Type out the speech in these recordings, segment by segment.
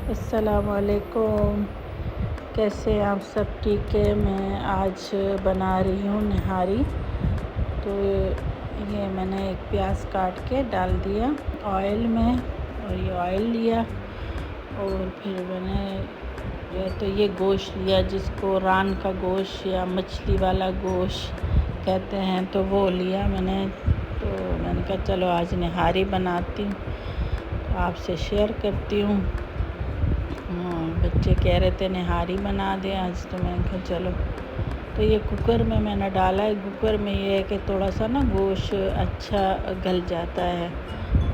السلام علیکم، کیسے ہیں آپ سب؟ ٹھیک ہے؟ میں آج بنا رہی ہوں نہاری۔ تو یہ میں نے ایک پیاز کاٹ کے ڈال دیا آئل میں، اور یہ آئل لیا، اور پھر میں نے جو ہے تو یہ گوشت لیا جس کو ران کا گوشت یا مچھلی والا گوشت کہتے ہیں، تو وہ لیا میں نے۔ تو میں نے کہا چلو آج نہاری بناتی ہوں، تو آپ سے شیئر کرتی ہوں۔ بچے کہہ رہے تھے نہاری بنا دیں آج، تو میں نے کہا چلو۔ تو یہ کوکر میں نے ڈالا ہے۔ کوکر میں یہ ہے کہ تھوڑا سا نا گوشت اچھا گل جاتا ہے،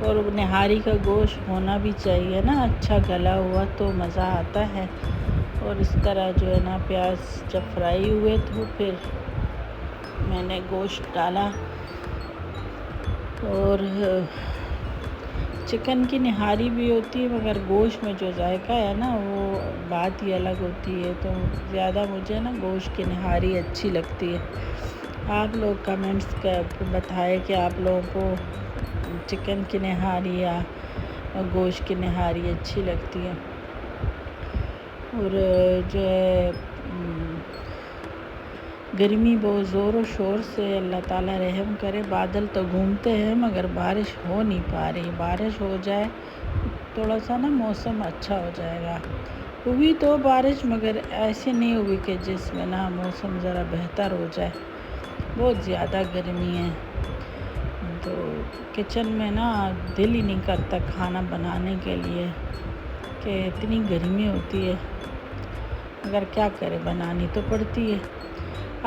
اور نہاری کا گوشت ہونا بھی چاہیے نا، اچھا گلا ہوا تو مزہ آتا ہے۔ اور اس طرح جو ہے نا پیاز جب فرائی ہوئے تو پھر میں نے گوشت ڈالا۔ اور چکن کی نہاری بھی ہوتی ہے، مگر گوشت میں جو ذائقہ ہے نا وہ بات ہی الگ ہوتی ہے۔ تو زیادہ مجھے نا گوشت کی نہاری اچھی لگتی ہے۔ آپ لوگ کمنٹس بتائیں کہ آپ لوگوں کو چکن کی نہاری یا گوشت کی نہاری اچھی لگتی ہے۔ اور جو ہے گرمی بہت زور و شور سے، اللہ تعالیٰ رحم کرے۔ بادل تو گھومتے ہیں مگر بارش ہو نہیں پا رہی۔ بارش ہو جائے تھوڑا سا نا موسم اچھا ہو جائے گا۔ ہوئی تو بارش مگر ایسے نہیں ہوئی کہ جس میں نا موسم ذرا بہتر ہو جائے۔ بہت زیادہ گرمی ہے، تو کچن میں نا دل ہی نہیں کرتا کھانا بنانے کے لیے کہ اتنی گرمی ہوتی ہے، مگر کیا کرے، بنانی تو پڑتی ہے۔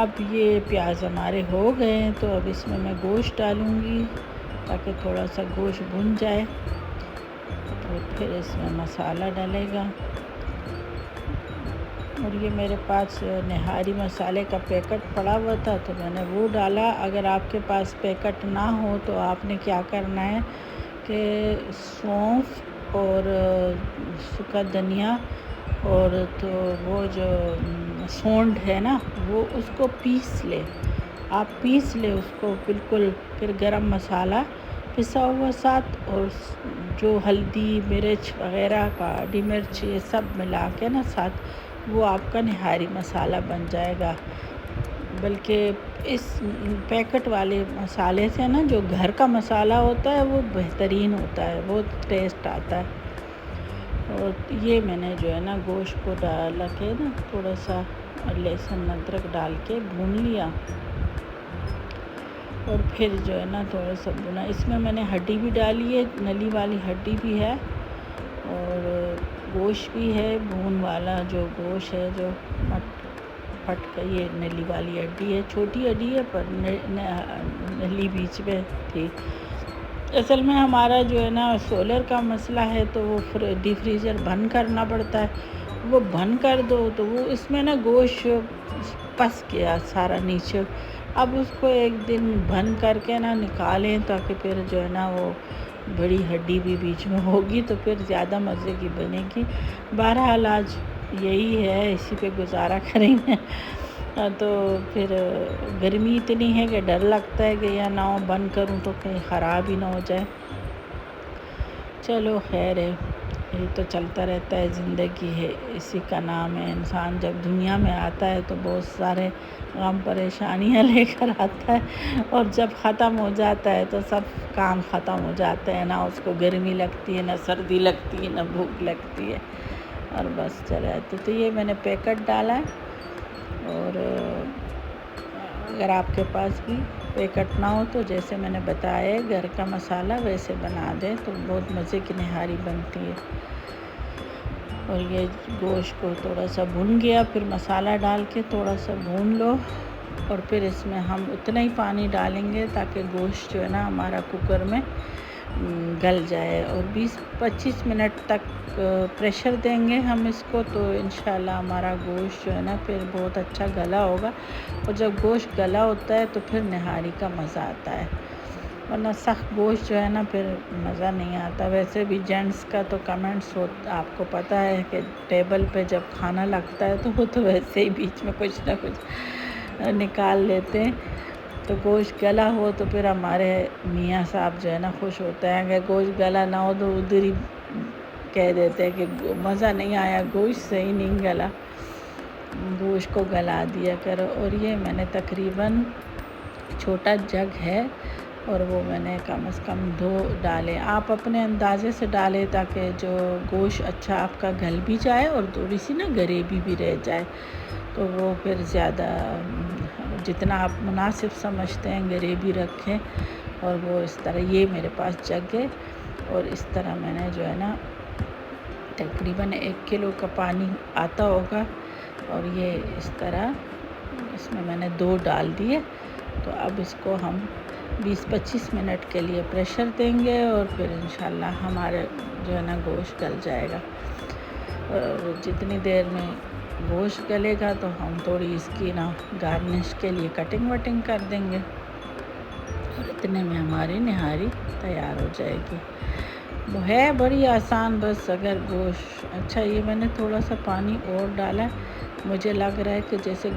اب یہ پیاز ہمارے ہو گئے ہیں، تو اب اس میں گوشت ڈالوں گی تاکہ تھوڑا سا گوشت بھن جائے، تو پھر اس میں مسالہ ڈلے گا۔ اور یہ میرے پاس نہاری مسالے کا پیکٹ پڑا ہوا تھا، تو میں نے وہ ڈالا۔ اگر آپ کے پاس پیکٹ نہ ہو تو آپ نے کیا کرنا ہے کہ سونف اور سکا دھنیا اور تو وہ جو سونڈ ہے نا، وہ اس کو پیس لے۔ آپ پیس لے اس کو بالکل، پھر گرم مسالہ پسا ہوا ساتھ، اور جو ہلدی مرچ وغیرہ کالی مرچ یہ سب ملا کے نا ساتھ، وہ آپ کا نہاری مسالہ بن جائے گا۔ بلکہ اس پیکٹ والے مسالے سے نا جو گھر کا مسالہ ہوتا ہے وہ بہترین ہوتا ہے، بہت ٹیسٹ آتا ہے۔ اور یہ میں نے جو ہے نا گوشت کو ڈال کے نا تھوڑا سا لہسن ادرک ڈال کے بھون لیا، اور پھر جو ہے نا تھوڑا سا بھونا۔ اس میں نے ہڈی بھی ڈالی ہے، نلی والی ہڈی بھی ہے، اور گوشت بھی ہے بھون والا، جو گوشت ہے جو پھٹ کا، یہ نلی والی ہڈی ہے، چھوٹی ہڈی ہے پر نلی بیچ میں تھی۔ اصل میں ہمارا جو ہے نا سولر کا مسئلہ ہے، تو وہ ڈی فریزر بند کرنا پڑتا ہے۔ وہ بند کر دو تو وہ اس میں نا گوشت پس گیا سارا نیچے۔ اب اس کو ایک دن بند کر کے نا نکالیں، تاکہ پھر جو ہے نا وہ بڑی ہڈی بھی بیچ میں ہوگی تو پھر زیادہ مزے کی بنے گی۔ بہرحال آج یہی ہے، اسی پہ گزارا کریں گے۔ تو پھر گرمی اتنی ہے کہ ڈر لگتا ہے کہ یا نہ بند کروں تو کہیں خراب ہی نہ ہو جائے۔ چلو خیر ہے، یہ تو چلتا رہتا ہے، زندگی ہے، اسی کا نام ہے۔ انسان جب دنیا میں آتا ہے تو بہت سارے غم پریشانیاں لے کر آتا ہے، اور جب ختم ہو جاتا ہے تو سب کام ختم ہو جاتے ہیں، نہ اس کو گرمی لگتی ہے، نہ سردی لگتی ہے، نہ بھوک لگتی ہے، اور بس چلے جاتے۔ تو یہ میں نے پیکٹ ڈالا ہے، اور اگر آپ کے پاس بھی پیکٹ نہ ہو تو جیسے میں نے بتایا گھر کا مسالہ ویسے بنا دیں تو بہت مزے کی نہاری بنتی ہے۔ اور یہ گوشت کو تھوڑا سا بھن گیا، پھر مسالہ ڈال کے تھوڑا سا بھون لو، اور پھر اس میں ہم اتنا ہی پانی ڈالیں گے تاکہ گوشت جو ہے نا ہمارا کوکر میں گل جائے، اور 20-25 منٹ تک پریشر دیں گے ہم اس کو، تو انشاءاللہ ہمارا گوشت جو ہے نا پھر بہت اچھا گلا ہوگا۔ اور جب گوشت گلا ہوتا ہے تو پھر نہاری کا مزہ آتا ہے، ورنہ سخت گوشت جو ہے نا پھر مزہ نہیں آتا۔ ویسے بھی جینٹس کا تو کمنٹس آپ کو پتہ ہے کہ ٹیبل پہ جب کھانا لگتا ہے تو وہ تو ویسے ہی بیچ میں کچھ نہ کچھ نکال لیتے ہیں۔ تو گوشت گلا ہو تو پھر ہمارے میاں صاحب جو ہے نا خوش ہوتے ہیں، اگر گوشت گلا نہ ہو تو ادھر ہی کہہ دیتے ہیں کہ مزہ نہیں آیا، گوشت صحیح نہیں گلا، گوشت کو گلا دیا کرو۔ اور یہ میں نے تقریباً چھوٹا جگ ہے اور وہ میں نے کم از کم 2 ڈالے، آپ اپنے اندازے سے ڈالیں تاکہ جو گوشت اچھا آپ کا گل بھی جائے اور تھوڑی سی نا گریوی بھی رہ جائے، تو وہ پھر زیادہ جتنا آپ مناسب سمجھتے ہیں گریوی رکھیں۔ اور وہ اس طرح، یہ میرے پاس جگ ہے اور اس طرح میں نے جو ہے نا تقریباً 1 کلو کا پانی آتا ہوگا، اور یہ اس طرح اس میں نے 2 ڈال دیے۔ تو اب اس کو ہم 20-25 منٹ کے لیے پریشر دیں گے اور پھر انشاءاللہ ہمارے جو ہے نا گوشت گل جائے گا۔ اور جتنی دیر میں گوشت گلے گا تو ہم تھوڑی اس کی نا گارنش کے لیے کٹنگ وٹنگ کر دیں گے، اور اتنے میں ہماری نہاری تیار ہو جائے گی۔ وہ ہے بڑی آسان، بس اگر گوشت اچھا، یہ میں نے تھوڑا سا پانی اور ڈالا، مجھے لگ رہا ہے کہ جیسے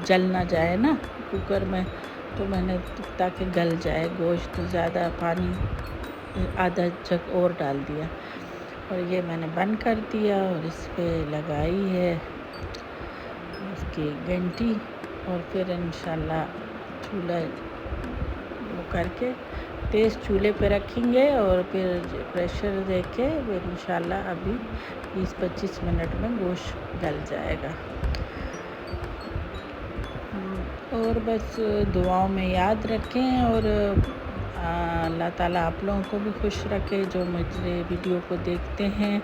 جل نہ جائے نا کوکر میں، تو میں نے تاکہ گل جائے گوشت، تو زیادہ پانی آدھا جگ اور ڈال دیا، اور یہ میں نے بند کر دیا اور اس پہ لگائی ہے اس کی گھنٹی، اور پھر انشاءاللہ چولہا وہ کر کے تیز چولہے پہ رکھیں گے، اور پھر پریشر دے کے پھر انشاءاللہ ابھی 20-25 منٹ میں گوشت گل جائے گا۔ اور بس دعاؤں میں یاد رکھیں، اور اللہ تعالیٰ آپ لوگوں کو بھی خوش رکھے، جو میرے ویڈیو کو دیکھتے ہیں،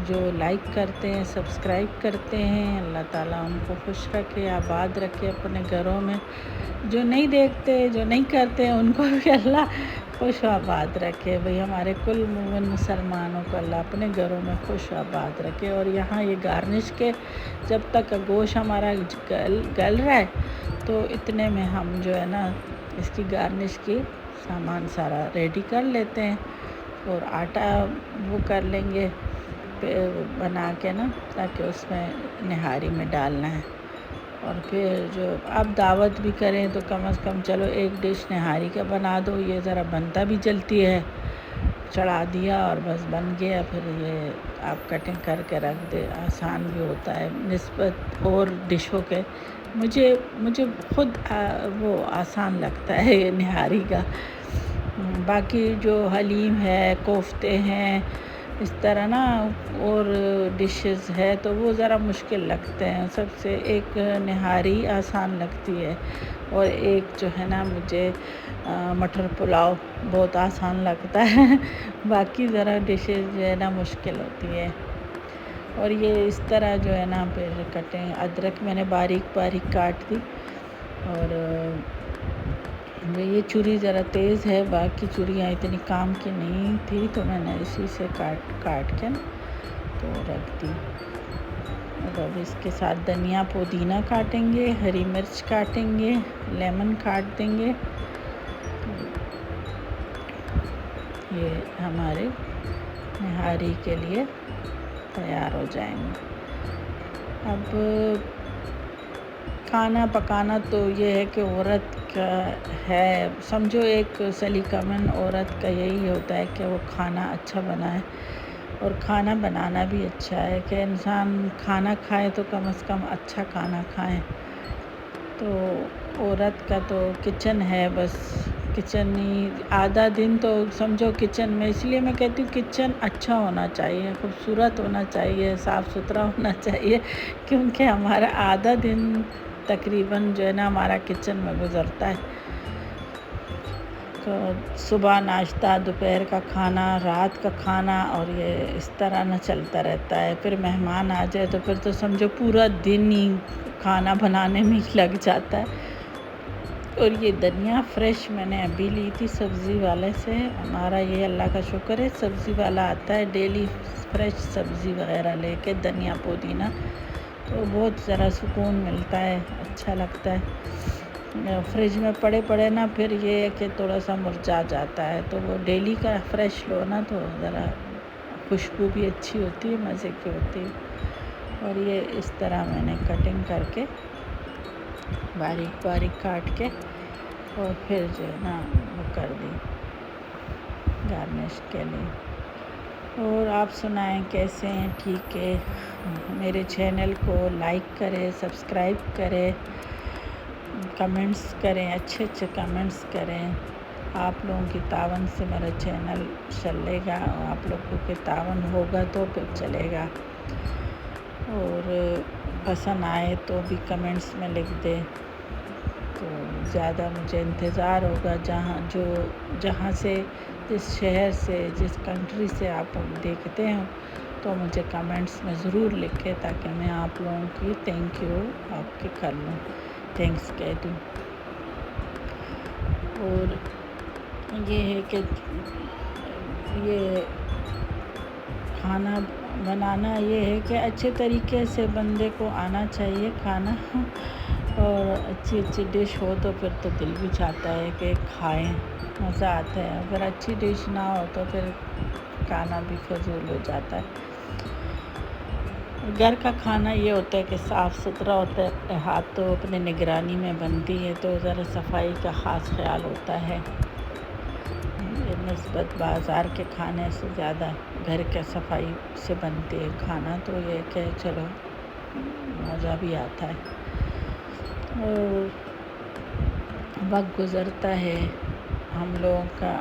جو لائک کرتے ہیں، سبسکرائب کرتے ہیں، اللہ تعالیٰ ان کو خوش رکھے، آباد رکھے اپنے گھروں میں۔ جو نہیں دیکھتے، جو نہیں کرتے، ان کو بھی اللہ خوش و آباد رکھے۔ بھئی ہمارے کل مومن مسلمانوں کو اللہ اپنے گھروں میں خوش و آباد رکھے۔ اور یہاں یہ گارنش کے جب تک گوشت ہمارا گل رہا ہے، تو اتنے میں ہم جو ہے نا اس کی گارنش کی سامان سارا ریڈی کر لیتے ہیں، اور آٹا وہ کر لیں گے بنا کے نا، تاکہ اس میں نہاری میں ڈالنا ہے۔ اور پھر جو آپ دعوت بھی کریں تو کم از کم چلو 1 ڈش نہاری کا بنا دو، یہ ذرا بنتا بھی جلتی ہے، چڑھا دیا اور بس بن گیا، پھر یہ آپ کٹنگ کر کے رکھ دے، آسان بھی ہوتا ہے نسبت اور ڈشوں کے۔ مجھے خود وہ آسان لگتا ہے یہ نہاری کا۔ باقی جو حلیم ہے، کوفتے ہیں، اس طرح نا اور ڈشز ہے تو وہ ذرا مشکل لگتے ہیں۔ سب سے ایک نہاری آسان لگتی ہے، اور ایک جو ہے نا مجھے مٹر پلاؤ بہت آسان لگتا ہے، باقی ذرا ڈشز جو ہے نا مشکل ہوتی ہے۔ اور یہ اس طرح جو ہے نا پھر کٹیں، ادرک میں نے باریک باریک کاٹ دی، اور یہ چھری ذرا تیز ہے، باقی چھریاں اتنی کام کی نہیں تھی، تو میں نے اسی سے کاٹ کے تو رکھ دی۔ اور اب اس کے ساتھ دھنیا پودینہ کاٹیں گے، ہری مرچ کاٹیں گے، لیمن کاٹ دیں گے، یہ ہمارے نہاری کے لیے تیار ہو جائیں گے۔ اب کھانا پکانا تو یہ ہے کہ عورت کا ہے، سمجھو ایک سلیقہ مند عورت کا یہی ہوتا ہے کہ وہ کھانا اچھا بنائے، اور کھانا بنانا بھی اچھا ہے کہ انسان کھانا کھائے تو کم از کم اچھا کھانا کھائیں۔ تو عورت کا تو کچن ہے، بس کچن ہی آدھا دن تو سمجھو کچن میں، اس لیے میں کہتی ہوں کچن اچھا ہونا چاہیے، خوبصورت ہونا چاہیے، صاف ستھرا ہونا چاہیے، کیونکہ ہمارا آدھا دن تقریباً جو ہے نا ہمارا کچن میں گزرتا ہے۔ تو صبح ناشتہ، دوپہر کا کھانا، رات کا کھانا، اور یہ اس طرح نہ چلتا رہتا ہے۔ پھر مہمان آ جائے تو پھر تو سمجھو پورا دن ہی کھانا بنانے میں لگ جاتا ہے۔ اور یہ دھنیا فریش میں نے ابھی لی تھی سبزی والے سے، ہمارا یہ اللہ کا شکر ہے سبزی والا آتا ہے ڈیلی فریش سبزی وغیرہ لے کے، دھنیا پودینہ، تو بہت ذرا سکون ملتا ہے، اچھا لگتا ہے۔ فریج میں پڑے پڑے نا پھر یہ ہے کہ تھوڑا سا مرجھا جاتا ہے، تو وہ ڈیلی کا فریش لو نا تو ذرا خوشبو بھی اچھی ہوتی ہے، مزے کی ہوتی ہے۔ اور یہ اس طرح میں نے کٹنگ کر کے باریک باریک کاٹ کے، اور پھر جو ہے نا وہ کر دی گارنش کے لیے۔ اور آپ سنائیں کیسے ہیں؟ ٹھیک ہے؟ میرے چینل کو لائک کریں، سبسکرائب کریں، کمنٹس کریں، اچھے اچھے کمنٹس کریں۔ آپ لوگوں کی تعاون سے میرا چینل چلے گا، آپ لوگوں کے تعاون ہوگا تو پھر چلے گا۔ اور پسند آئے تو بھی کمنٹس میں لکھ دیں تو زیادہ مجھے انتظار ہوگا۔ جہاں سے، جس شہر سے، جس کنٹری سے آپ دیکھتے ہیں تو مجھے کمنٹس میں ضرور لکھیں تاکہ میں آپ لوگوں کی تھینک یو آپ کی کر لوں، تھینکس کہہ دوں۔ اور یہ ہے کہ یہ کھانا بنانا یہ ہے کہ اچھے طریقے سے بندے کو آنا چاہیے کھانا، اور اچھی اچھی ڈش ہو تو پھر تو دل بھی چاہتا ہے کہ کھائیں، مزہ آتا ہے۔ اگر اچھی ڈش نہ ہو تو پھر کھانا بھی فضول ہو جاتا ہے۔ گھر کا کھانا یہ ہوتا ہے کہ صاف ستھرا ہوتا ہے، اپنے ہاتھوں اپنے نگرانی میں بنتی ہے تو ذرا صفائی کا خاص خیال ہوتا ہے۔ نسبت بازار کے کھانے سے زیادہ گھر کے صفائی سے بنتے ہیں کھانا، تو یہ کہ چلو مزہ بھی آتا ہے۔ اور وقت گزرتا ہے، ہم لوگوں کا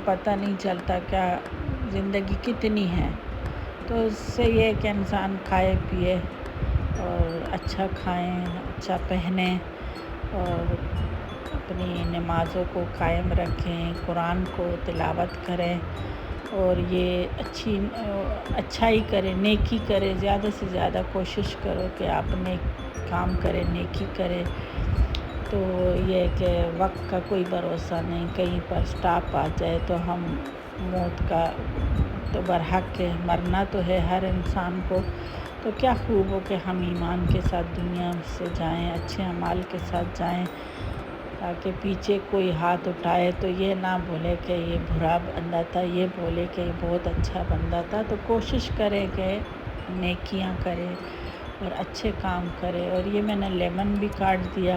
پتہ نہیں چلتا کیا زندگی کتنی ہے، تو اس سے یہ ہے کہ انسان کھائے پیے اور اچھا کھائیں، اچھا پہنیں، اور اپنی نمازوں کو قائم رکھیں، قرآن کو تلاوت کریں، اور یہ اچھائی کریں، نیکی کریں، زیادہ سے زیادہ کوشش کرو کہ آپ نیک کام کریں، نیکی کریں۔ تو یہ ہے کہ وقت کا کوئی بھروسہ نہیں، کہیں پر اسٹاپ آ جائے تو ہم موت کا تو برحق ہے، مرنا تو ہے ہر انسان کو، تو کیا خوب ہو کہ ہم ایمان کے ساتھ دنیا سے جائیں، اچھے اعمال کے ساتھ جائیں، تاکہ پیچھے کوئی ہاتھ اٹھائے تو یہ نہ بولے کہ یہ برا بندہ تھا، یہ بولے کہ یہ بہت اچھا بندہ تھا۔ تو کوشش کرے کہ نیکیاں کرے اور اچھے کام کرے۔ اور یہ میں نے لیمن بھی کاٹ دیا،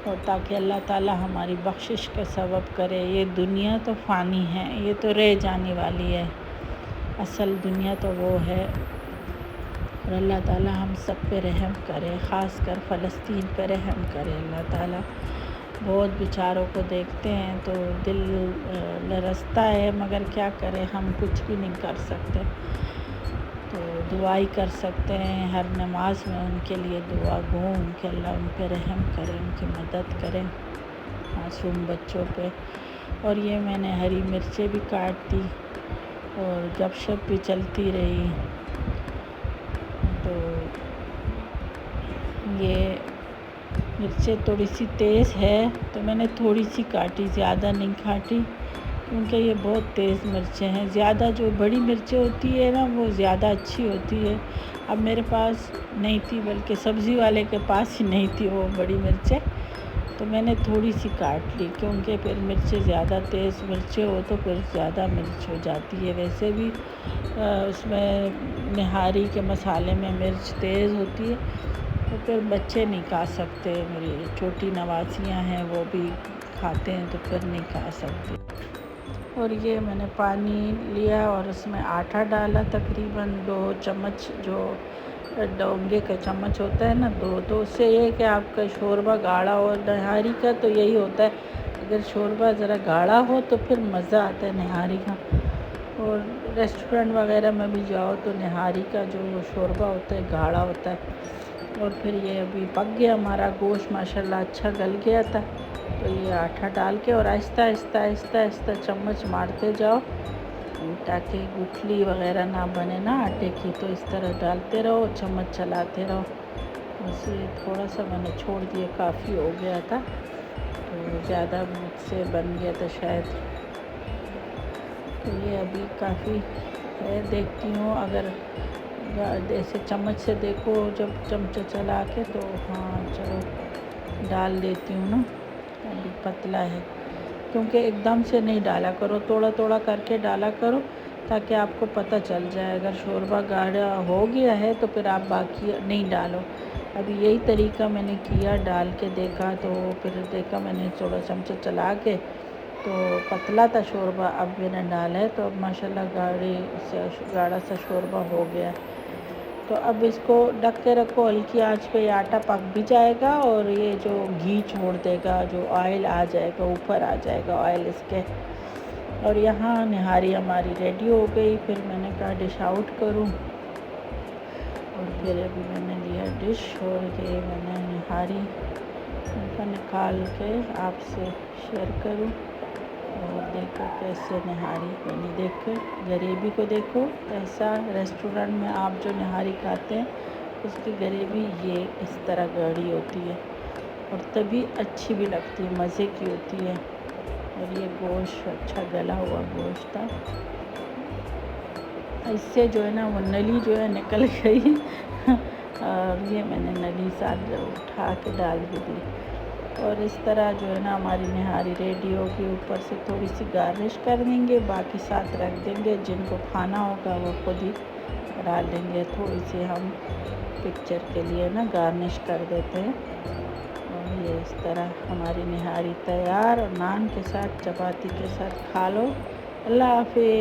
اور تاکہ اللہ تعالیٰ ہماری بخشش کا سبب کرے۔ یہ دنیا تو فانی ہے، یہ تو رہ جانے والی ہے، اصل دنیا تو وہ ہے۔ اور اللہ تعالیٰ ہم سب پہ رحم کرے، خاص کر فلسطین پہ رحم کرے اللہ تعالیٰ۔ بہت بیچاروں کو دیکھتے ہیں تو دل لرزتا ہے، مگر کیا کریں، ہم کچھ بھی نہیں کر سکتے، تو دعا ہی کر سکتے ہیں۔ ہر نماز میں ان کے لیے دعا گو ان کے اللہ ان پہ رحم کرے، ان کی مدد کرے، معصوم بچوں پہ۔ اور یہ میں نے ہری مرچیں بھی کاٹ دی اور گپ شپ بھی چلتی رہی، تو یہ مرچیں تھوڑی سی تیز ہے تو میں نے تھوڑی سی کاٹی، زیادہ نہیں کاٹی، کیونکہ یہ بہت تیز مرچیں ہیں۔ زیادہ جو بڑی مرچیں ہوتی ہے نا وہ زیادہ اچھی ہوتی ہے، اب میرے پاس نہیں تھی، بلکہ سبزی والے کے پاس ہی نہیں تھی وہ بڑی مرچیں، تو میں نے تھوڑی سی کاٹ لی، کیونکہ پھر مرچیں زیادہ تیز مرچیں ہو تو پھر زیادہ مرچ ہو جاتی ہے۔ ویسے بھی اس میں نہاری کے مسالے میں مرچ تیز ہوتی ہے، تو پھر بچے نہیں کھا سکتے، میری چھوٹی نوازیاں ہیں وہ بھی کھاتے ہیں تو پھر نہیں کھا سکتے۔ اور یہ میں نے پانی لیا اور اس میں آٹا ڈالا، تقریباً 2 چمچ، جو ڈونگے کا چمچ ہوتا ہے نا، 2، تو اس سے یہ ہے کہ آپ کا شوربہ گاڑھا ہو۔ نہاری کا تو یہی ہوتا ہے، اگر شوربہ ذرا گاڑھا ہو تو پھر مزہ آتا ہے نہاری کا۔ اور ریسٹورنٹ وغیرہ میں بھی جاؤ تو نہاری کا جو شوربہ ہوتا ہے گاڑھا ہوتا ہے۔ اور پھر یہ ابھی پک گیا ہمارا گوشت، ماشاءاللہ اچھا گل گیا تھا، تو یہ آٹا ڈال کے اور آہستہ آہستہ آہستہ آہستہ چمچ مارتے جاؤ تاکہ گٹھلی وغیرہ نہ بنے نا آٹے کی، تو اس طرح ڈالتے رہو، چمچ چلاتے رہو۔ بس یہ تھوڑا سا میں نے چھوڑ دیا، کافی ہو گیا تھا، تو زیادہ مجھ سے بن گیا تھا شاید، تو یہ ابھی کافی ہے۔ دیکھتی ہوں اگر ایسے چمچ سے دیکھو جب چمچہ چلا کے، تو ہاں چلو ڈال دیتی ہوں نا، ابھی پتلا ہے، کیونکہ ایک دم سے نہیں ڈالا کرو، تھوڑا تھوڑا کر کے ڈالا کرو تاکہ آپ کو پتہ چل جائے۔ اگر شوربہ گاڑھا ہو گیا ہے تو پھر آپ باقی نہیں ڈالو۔ ابھی یہی طریقہ میں نے کیا، ڈال کے دیکھا، تو پھر دیکھا میں نے تھوڑا چمچہ چلا کے تو پتلا تھا شوربہ، اب میں نے ڈالا ہے تو اب ماشاءاللہ گاڑھا سا شوربہ ہو گیا۔ تو اب اس کو ڈھک کے رکھو، ہلکی آنچ پہ، یہ آٹا پک بھی جائے گا اور یہ جو گھی چھوڑ دے گا، جو آئل آ جائے گا، اوپر آ جائے گا آئل اس کے۔ اور یہاں نہاری ہماری ریڈی ہو گئی، پھر میں نے کہا ڈش آؤٹ کروں، اور پھر ابھی میں نے لیا ڈش، اور یہ میں نے نہاری کا نکال کے آپ سے شیئر کروں۔ اور دیکھو کیسے نہاری بنی، دیکھو گریوی کو، دیکھو ایسا ریسٹورنٹ میں آپ جو نہاری کھاتے ہیں اس کی گریوی یہ اس طرح گاڑھی ہوتی ہے، اور تبھی اچھی بھی لگتی ہے، مزے کی ہوتی ہے۔ اور یہ گوشت اچھا گلا ہوا گوشت تھا، اس سے جو ہے نا وہ نلی جو ہے نکل گئی اور یہ میں نے نلی ساتھ اٹھا کے ڈال بھی دی۔ اور اس طرح جو ہے نا ہماری نہاری ریڈی ہوگی، اوپر سے تھوڑی سی گارنش کر دیں گے، باقی ساتھ رکھ دیں گے، جن کو کھانا ہوگا وہ خود ہی ڈال دیں گے، تھوڑی سی ہم پکچر کے لیے نا گارنش کر دیتے ہیں۔ اور یہ اس طرح ہماری نہاری تیار، اور نان کے ساتھ، چپاتی کے ساتھ کھا لو۔ اللہ حافظ۔